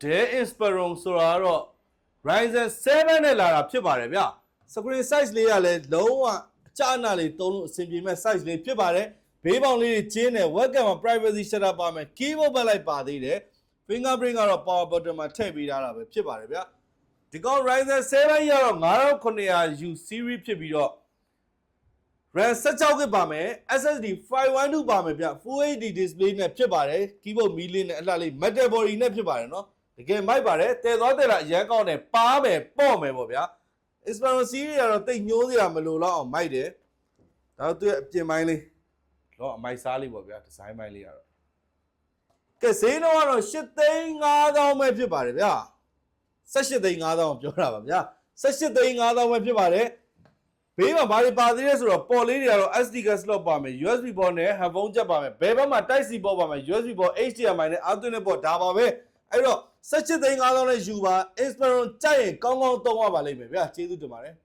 Dell Inspiron ဆိုတာတော့ Ryzen 7နဲ့လာတာဖြစ်ပါတယ်ဗျ Screen size လေးကလည်းလုံးဝအကျအနလေးသုံးလို့အဆင်ပြေမဲ့ size လေးဖြစ်ပါတယ်ဘေးပေါင်လေးတွေကျင်းတယ် webcam မှာ privacy setup ပါမယ် keyboard ပတ်လိုက်ပါသေးတယ် fingerprint ကတော့ power button မှာထည့်ပေးထားတာပဲဖြစ်ပါတယ်ဗျဒီကောင် Ryzen 7ရတော့ 5900U series ဖြစ်ပြီးတော့ RAM 16GB ပါမယ် SSD 512ပါမယ်ဗျ Full HD display နဲ့ဖြစ်ပါတယ် keyboard မီးလေးနဲ့အလှလေး metal body နဲ့ဖြစ်ပါတယ်နော်တကယ်မိုက်ပါတယ်တဲသွားတဲလာအရန်ကောင်းတယ်ပါမယ်ပေါ့မယ်ပေါ့ဗျာ Inspiron series ကတော့တိတ်ညှိုးစရာမလိုတော့အောင်မိုက်တယ်ဒါတော့သူရဲ့အပြင်ပိုင်းလေးတော့အမိုက်စားလေးပေါ့ဗျာဒီဇိုင်းပိုင်းလေးကတော့ကဲဈေးတော့ကတော့8,500,000ပဲဖြစ်ပါတယ်ဗျာ18,500,000ပြောတာပါဗျာ18,500,000ပဲဖြစ်ပါတယ်ဘေးမှာဘာတွေပါသေးလဲဆိုတော့ပေါ်လေးတွေကတော့ SD card slot ပါမယ် USB port နဲ့ headphone jack ပါမယ်ဘယ်ဘက်မှာ Type C port ပါမယ် USB port HDMI နဲ့အားသွင်းတဲ့ port ဒါပါပဲအဲ့တော့18,500,000နဲ့ယူပါ Inspiron ကြိုက်ရင်ကောင်းကောင်းသုံးရပါလိမ့်မယ်ဗျာကျေးဇူးတင်ပါတယ်